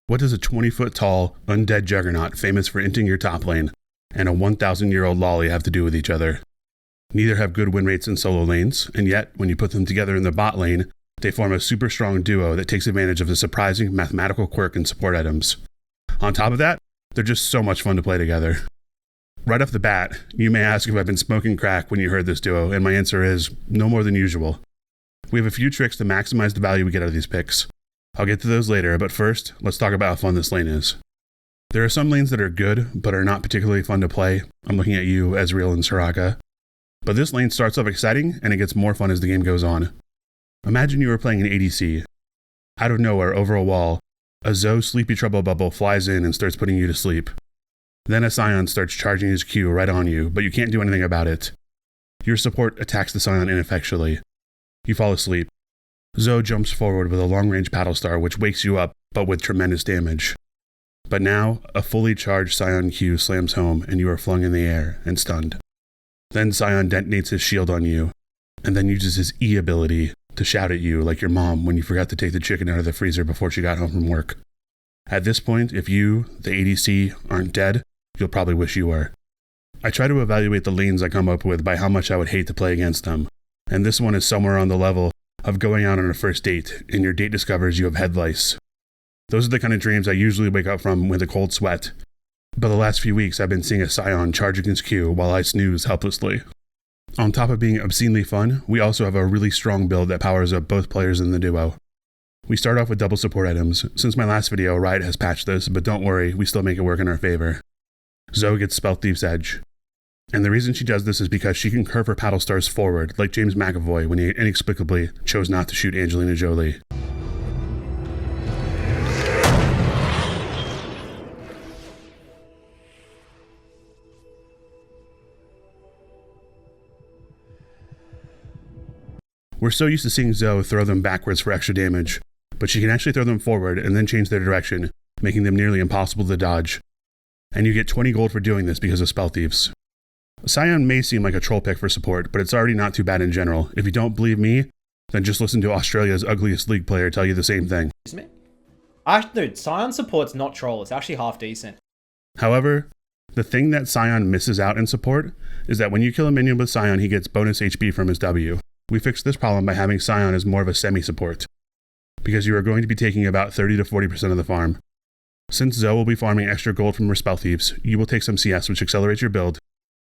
What does a 20-foot tall, undead juggernaut famous for inting your top lane and a 1,000-year-old lolly have to do with each other? Neither have good win rates in solo lanes, and yet, when you put them together in the bot lane, they form a super strong duo that takes advantage of the surprising mathematical quirk in support items. On top of that, they're just so much fun to play together. Right off the bat, you may ask if I've been smoking crack when you heard this duo, and my answer is no more than usual. We have a few tricks to maximize the value we get out of these picks. I'll get to those later, but first, let's talk about how fun this lane is. There are some lanes that are good, but are not particularly fun to play. I'm looking at you, Ezreal and Soraka. But this lane starts off exciting, and it gets more fun as the game goes on. Imagine you were playing an ADC. Out of nowhere, over a wall, a Zoe Sleepy Trouble bubble flies in and starts putting you to sleep. Then a Sion starts charging his Q right on you, but you can't do anything about it. Your support attacks the Sion ineffectually. You fall asleep. Zoe jumps forward with a long-range paddle star which wakes you up, but with tremendous damage. But now, a fully charged Sion Q slams home and you are flung in the air and stunned. Then Sion detonates his shield on you, and then uses his E ability to shout at you like your mom when you forgot to take the chicken out of the freezer before she got home from work. At this point, if you, the ADC, aren't dead, you'll probably wish you were. I try to evaluate the lanes I come up with by how much I would hate to play against them, and this one is somewhere on the level of going out on a first date, and your date discovers you have head lice. Those are the kind of dreams I usually wake up from with a cold sweat, but the last few weeks I've been seeing a Sion charge against Q while I snooze helplessly. On top of being obscenely fun, we also have a really strong build that powers up both players in the duo. We start off with double support items. Since my last video, Riot has patched this, but don't worry, we still make it work in our favor. Zoe gets Spell Thief's Edge. And the reason she does this is because she can curve her paddle stars forward, like James McAvoy when he inexplicably chose not to shoot Angelina Jolie. We're so used to seeing Zoe throw them backwards for extra damage, but she can actually throw them forward and then change their direction, making them nearly impossible to dodge. And you get 20 gold for doing this because of Spell Thieves. Sion may seem like a troll pick for support, but it's already not too bad in general. If you don't believe me, then just listen to Australia's ugliest league player tell you the same thing. Dude, Sion support's not troll, it's actually half decent. However, the thing that Sion misses out in support is that when you kill a minion with Sion, he gets bonus HP from his W. We fixed this problem by having Sion as more of a semi-support, because you are going to be taking about 30 to 40% of the farm. Since Zoe will be farming extra gold from her Spell Thieves, you will take some CS, which accelerates your build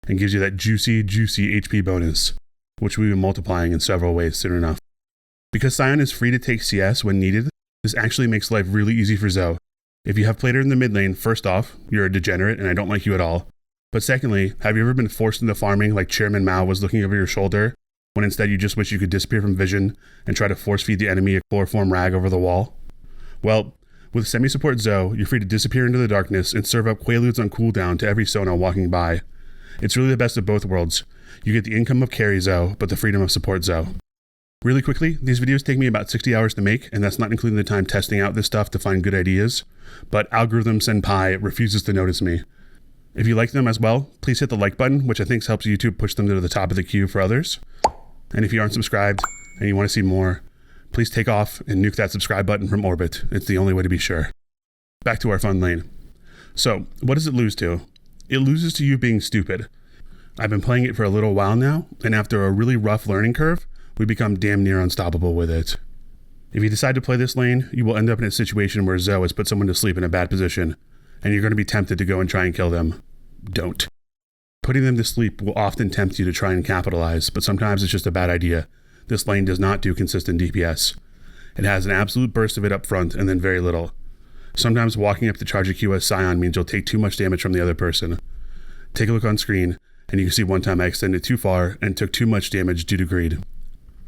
and gives you that juicy HP bonus, which we will be multiplying in several ways soon enough. Because Sion is free to take CS when needed, this actually makes life really easy for Zoe. If you have played her in the mid lane, first off, you're a degenerate and I don't like you at all. But secondly, have you ever been forced into farming like Chairman Mao was looking over your shoulder, when instead you just wish you could disappear from vision and try to force feed the enemy a chloroform rag over the wall? Well, with semi-support Zoe, you're free to disappear into the darkness and serve up Quaaludes on cooldown to every Sona walking by. It's really the best of both worlds. You get the income of carry Zoe, but the freedom of support Zoe. Really quickly, these videos take me about 60 hours to make, and that's not including the time testing out this stuff to find good ideas, but Algorithm Senpai refuses to notice me. If you like them as well, please hit the like button, which I think helps YouTube push them to the top of the queue for others. And if you aren't subscribed and you want to see more, please take off and nuke that subscribe button from orbit. It's the only way to be sure. Back to our fun lane. So, what does it lose to? It loses to you being stupid. I've been playing it for a little while now, and after a really rough learning curve, we become damn near unstoppable with it. If you decide to play this lane, you will end up in a situation where Zoe has put someone to sleep in a bad position, and you're going to be tempted to go and try and kill them. Don't. Putting them to sleep will often tempt you to try and capitalize, but sometimes it's just a bad idea. This lane does not do consistent DPS. It has an absolute burst of it up front and then very little. Sometimes walking up to charge a Q as Sion means you'll take too much damage from the other person. Take a look on screen, and you can see one time I extended too far and took too much damage due to greed.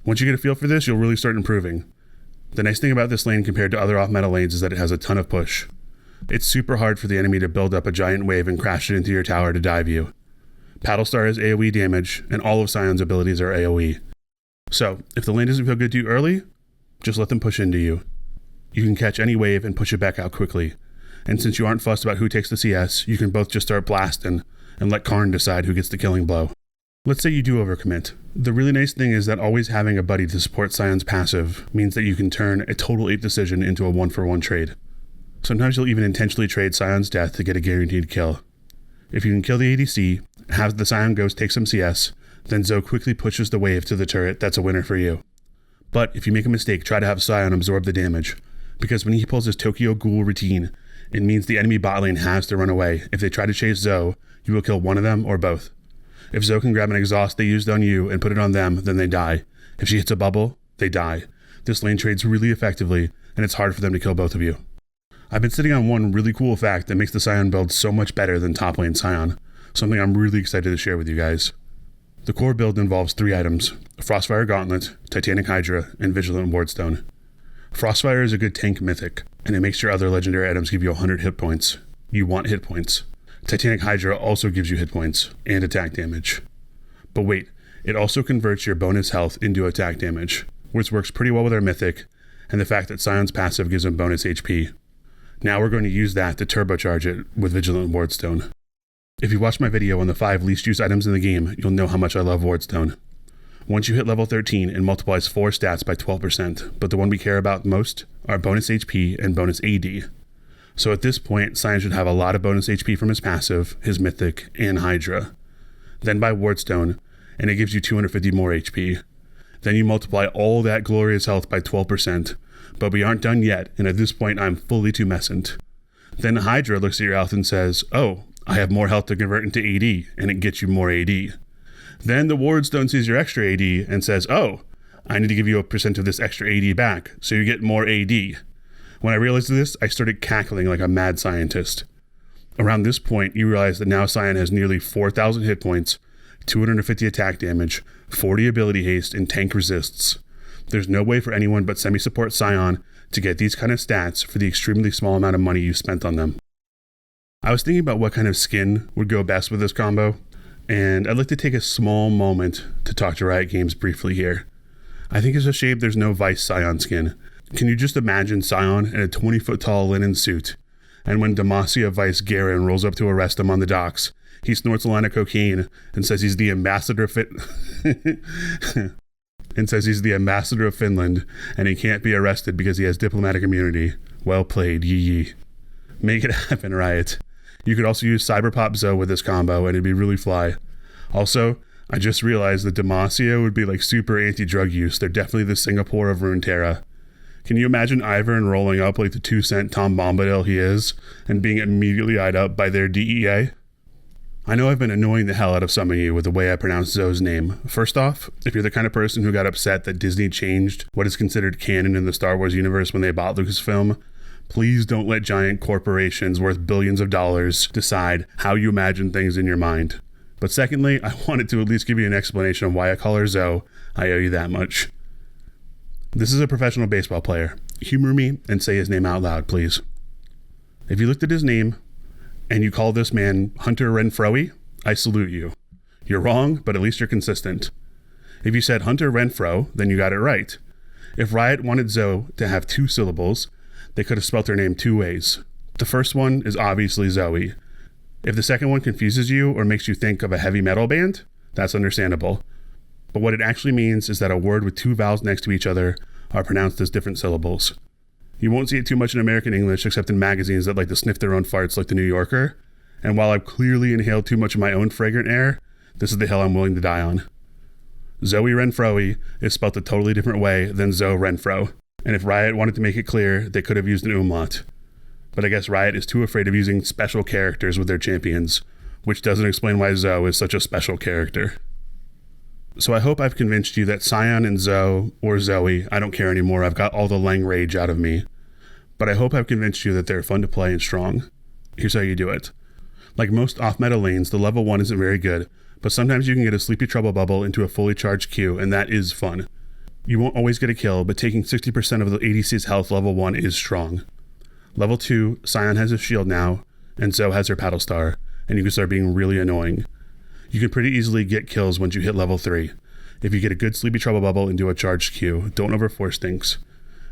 Once you get a feel for this, you'll really start improving. The nice thing about this lane compared to other off-meta lanes is that it has a ton of push. It's super hard for the enemy to build up a giant wave and crash it into your tower to dive you. Paddlestar has AoE damage, and all of Sion's abilities are AoE. So, if the lane doesn't feel good to you early, just let them push into you. You can catch any wave and push it back out quickly. And since you aren't fussed about who takes the CS, you can both just start blasting and let Karn decide who gets the killing blow. Let's say you do overcommit. The really nice thing is that always having a buddy to support Sion's passive means that you can turn a total ape decision into a 1-for-1 trade. Sometimes you'll even intentionally trade Scion's death to get a guaranteed kill. If you can kill the ADC, have the Scion Ghost take some CS, then Zoe quickly pushes the wave to the turret. That's a winner for you. But if you make a mistake, try to have Scion absorb the damage, because when he pulls his Tokyo Ghoul routine, it means the enemy bot lane has to run away. If they try to chase Zoe, you will kill one of them or both. If Zoe can grab an exhaust they used on you and put it on them, then they die. If she hits a bubble, they die. This lane trades really effectively, and it's hard for them to kill both of you. I've been sitting on one really cool fact that makes the Scion build so much better than top lane Scion, something I'm really excited to share with you guys. The core build involves 3 items: Frostfire Gauntlet, Titanic Hydra, and Vigilant Wardstone. Frostfire is a good tank mythic, and it makes your other legendary items give you 100 hit points. You want hit points. Titanic Hydra also gives you hit points and attack damage. But wait, it also converts your bonus health into attack damage, which works pretty well with our mythic, and the fact that Scion's passive gives him bonus HP. Now we're going to use that to turbocharge it with Vigilant Wardstone. If you watched my video on the 5 least used items in the game, you'll know how much I love Wardstone. Once you hit level 13, it multiplies 4 stats by 12%, but the one we care about most are bonus HP and bonus AD. So at this point, Scion should have a lot of bonus HP from his passive, his mythic, and Hydra. Then buy Wardstone, and it gives you 250 more HP. Then you multiply all that glorious health by 12%, but we aren't done yet, and at this point I'm fully tumescent. Then Hydra looks at your health and says, oh, I have more health to convert into AD, and it gets you more AD. Then the Wardstone sees your extra AD and says, oh, I need to give you a percent of this extra AD back, so you get more AD. When I realized this, I started cackling like a mad scientist. Around this point, you realize that now Scion has nearly 4,000 hit points, 250 attack damage, 40 ability haste, and tank resists. There's no way for anyone but semi-support Scion to get these kind of stats for the extremely small amount of money you spent on them. I was thinking about what kind of skin would go best with this combo, and I'd like to take a small moment to talk to Riot Games briefly here. I think it's a shame there's no Vice Scion skin. Can you just imagine Scion in a 20-foot-tall linen suit, and when Demacia Vice Garen rolls up to arrest him on the docks, he snorts a line of cocaine and says he's the ambassador of Finland, and he can't be arrested because he has diplomatic immunity. Well played, yee. Make it happen, Riot. You could also use Cyberpop Zoe with this combo, and it'd be really fly. Also, I just realized that Demacia would be like super anti-drug use. They're definitely the Singapore of Runeterra. Can you imagine Ivern rolling up like the 2-cent Tom Bombadil he is, and being immediately eyed up by their DEA? I know I've been annoying the hell out of some of you with the way I pronounce Zoe's name. First off, if you're the kind of person who got upset that Disney changed what is considered canon in the Star Wars universe when they bought Lucasfilm, please don't let giant corporations worth billions of dollars decide how you imagine things in your mind. But secondly, I wanted to at least give you an explanation of why I call her Zoe. I owe you that much. This is a professional baseball player. Humor me and say his name out loud, please. If you looked at his name and you call this man Hunter Renfroe, I salute you. You're wrong, but at least you're consistent. If you said Hunter Renfro, then you got it right. If Riot wanted Zoe to have 2 syllables, they could have spelt her name 2 ways. The first one is obviously Zoe. If the second one confuses you or makes you think of a heavy metal band, that's understandable. But what it actually means is that a word with 2 vowels next to each other are pronounced as different syllables. You won't see it too much in American English except in magazines that like to sniff their own farts like The New Yorker. And while I've clearly inhaled too much of my own fragrant air, this is the hill I'm willing to die on. Zoe Renfroe is spelt a totally different way than Zoe Renfro. And if Riot wanted to make it clear, they could have used an umlaut. But I guess Riot is too afraid of using special characters with their champions, which doesn't explain why Zoe is such a special character. So I hope I've convinced you that Scion and Zoe, or Zoe, I don't care anymore, I've got all the Lang rage out of me. But I hope I've convinced you that they're fun to play and strong. Here's how you do it. Like most off-meta lanes, the level 1 isn't very good, but sometimes you can get a Sleepy Trouble bubble into a fully charged Q, and that is fun. You won't always get a kill, but taking 60% of the ADC's health level 1 is strong. Level 2, Scion has a shield now, and Zoe has her Paddle Star, and you can start being really annoying. You can pretty easily get kills once you hit level 3. If you get a good Sleepy Trouble bubble into a charged Q, don't overforce things.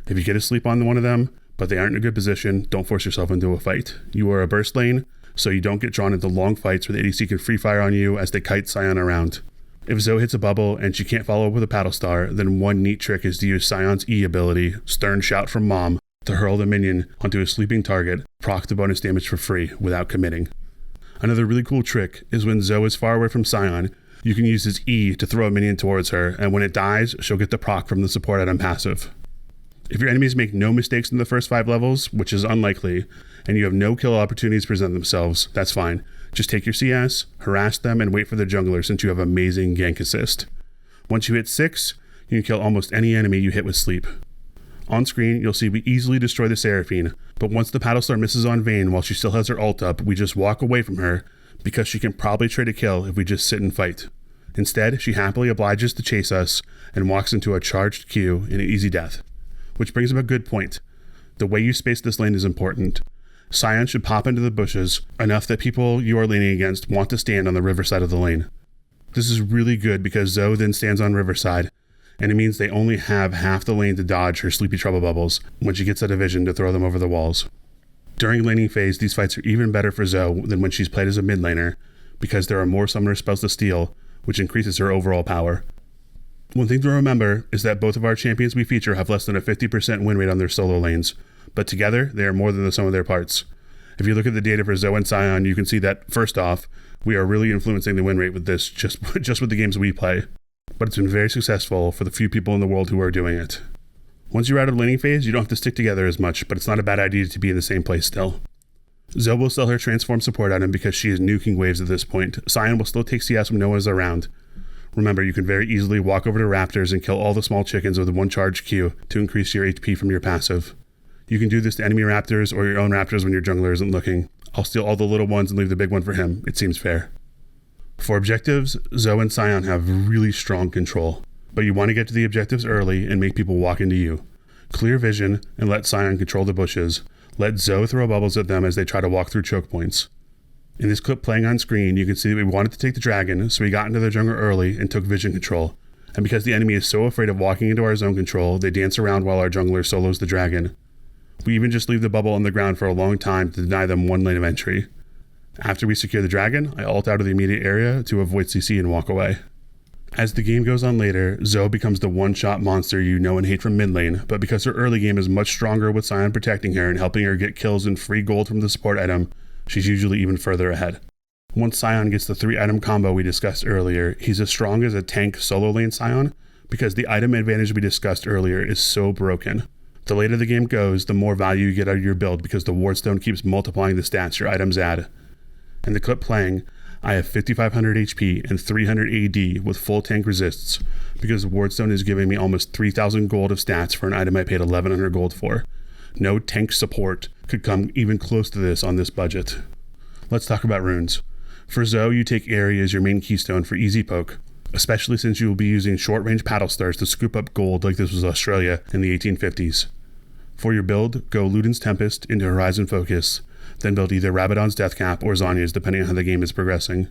If you get a sleep on one of them, but they aren't in a good position, don't force yourself into a fight. You are a burst lane, so you don't get drawn into long fights where the ADC can free fire on you as they kite Scion around. If Zoe hits a bubble and she can't follow up with a Paddle Star, then one neat trick is to use Scion's E ability, Stern Shout from Mom, to hurl the minion onto a sleeping target, proc the bonus damage for free without committing. Another really cool trick is when Zoe is far away from Sion, you can use his E to throw a minion towards her, and when it dies, she'll get the proc from the support item passive. If your enemies make no mistakes in the first 5 levels, which is unlikely, and you have no kill opportunities present themselves, that's fine. Just take your CS, harass them, and wait for the jungler since you have amazing gank assist. Once you hit 6, you can kill almost any enemy you hit with sleep. On screen, you'll see we easily destroy the Seraphine, but once the Paddlestar misses on Vayne while she still has her ult up, we just walk away from her because she can probably trade a kill if we just sit and fight. Instead, she happily obliges to chase us and walks into a charged Q in an easy death. Which brings up a good point. The way you space this lane is important. Sion should pop into the bushes enough that people you are laning against want to stand on the river side of the lane. This is really good because Zoe then stands on riverside, and it means they only have half the lane to dodge her sleepy trouble bubbles when she gets out of vision to throw them over the walls. During laning phase, these fights are even better for Zoe than when she's played as a mid laner, because there are more summoner spells to steal, which increases her overall power. One thing to remember is that both of our champions we feature have less than a 50% win rate on their solo lanes, but together they are more than the sum of their parts. If you look at the data for Zoe and Sion, you can see that, first off, we are really influencing the win rate with this just with the games we play, but it's been very successful for the few people in the world who are doing it. Once you're out of laning phase, you don't have to stick together as much, but it's not a bad idea to be in the same place still. Zoe will sell her transform support item because she is nuking waves at this point. Sion will still take CS when no one is around. Remember, you can very easily walk over to raptors and kill all the small chickens with one charge Q to increase your HP from your passive. You can do this to enemy raptors or your own raptors when your jungler isn't looking. I'll steal all the little ones and leave the big one for him. It seems fair. For objectives, Zoe and Sion have really strong control, but you want to get to the objectives early and make people walk into you. Clear vision and let Sion control the bushes. Let Zoe throw bubbles at them as they try to walk through choke points. In this clip playing on screen, you can see that we wanted to take the dragon, so we got into their jungle early and took vision control. And because the enemy is so afraid of walking into our zone control, they dance around while our jungler solos the dragon. We even just leave the bubble on the ground for a long time to deny them one lane of entry. After we secure the dragon, I ult out of the immediate area to avoid CC and walk away. As the game goes on later, Zoe becomes the one-shot monster you know and hate from mid lane, but because her early game is much stronger with Sion protecting her and helping her get kills and free gold from the support item, she's usually even further ahead. Once Sion gets the 3-item combo we discussed earlier, he's as strong as a tank solo lane Sion because the item advantage we discussed earlier is so broken. The later the game goes, the more value you get out of your build because the wardstone keeps multiplying the stats your items add. In the clip playing, I have 5500 HP and 300 AD with full tank resists because wardstone is giving me almost 3000 gold of stats for an item I paid 1100 gold for. No tank support could come even close to this on this budget. Let's talk about runes. For Zoe, you take Aerie as your main keystone for easy poke, especially since you will be using short-range paddle stars to scoop up gold like this was Australia in the 1850s. For your build, go Luden's Tempest into Horizon Focus, then build either Rabadon's Deathcap or Zhonya's depending on how the game is progressing.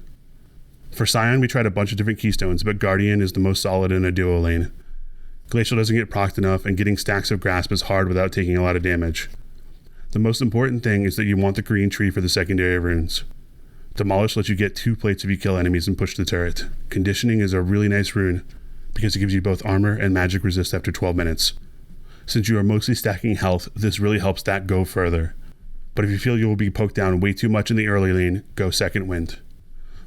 For Sion, we tried a bunch of different keystones, but Guardian is the most solid in a duo lane. Glacial doesn't get procced enough, and getting stacks of Grasp is hard without taking a lot of damage. The most important thing is that you want the green tree for the secondary runes. Demolish lets you get 2 plates if you kill enemies and push the turret. Conditioning is a really nice rune, because it gives you both armor and magic resist after 12 minutes. Since you are mostly stacking health, this really helps that go further. But if you feel you will be poked down way too much in the early lane, go Second Wind.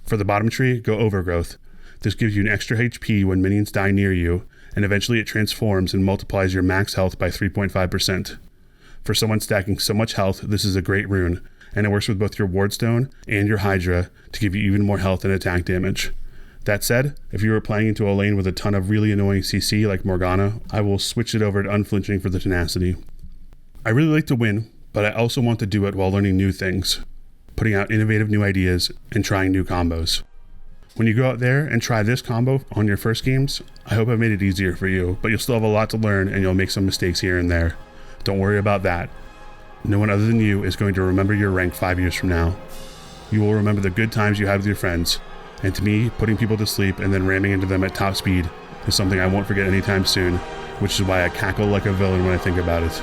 For the bottom tree, go Overgrowth. This gives you an extra HP when minions die near you, and eventually it transforms and multiplies your max health by 3.5%. For someone stacking so much health, this is a great rune, and it works with both your Wardstone and your Hydra to give you even more health and attack damage. That said, if you are playing into a lane with a ton of really annoying CC like Morgana, I will switch it over to Unflinching for the tenacity. I really like to win, but I also want to do it while learning new things, putting out innovative new ideas, and trying new combos. When you go out there and try this combo on your first games, I hope I've made it easier for you, but you'll still have a lot to learn and you'll make some mistakes here and there. Don't worry about that. No one other than you is going to remember your rank 5 years from now. You will remember the good times you had with your friends, and to me, putting people to sleep and then ramming into them at top speed is something I won't forget anytime soon, which is why I cackle like a villain when I think about it.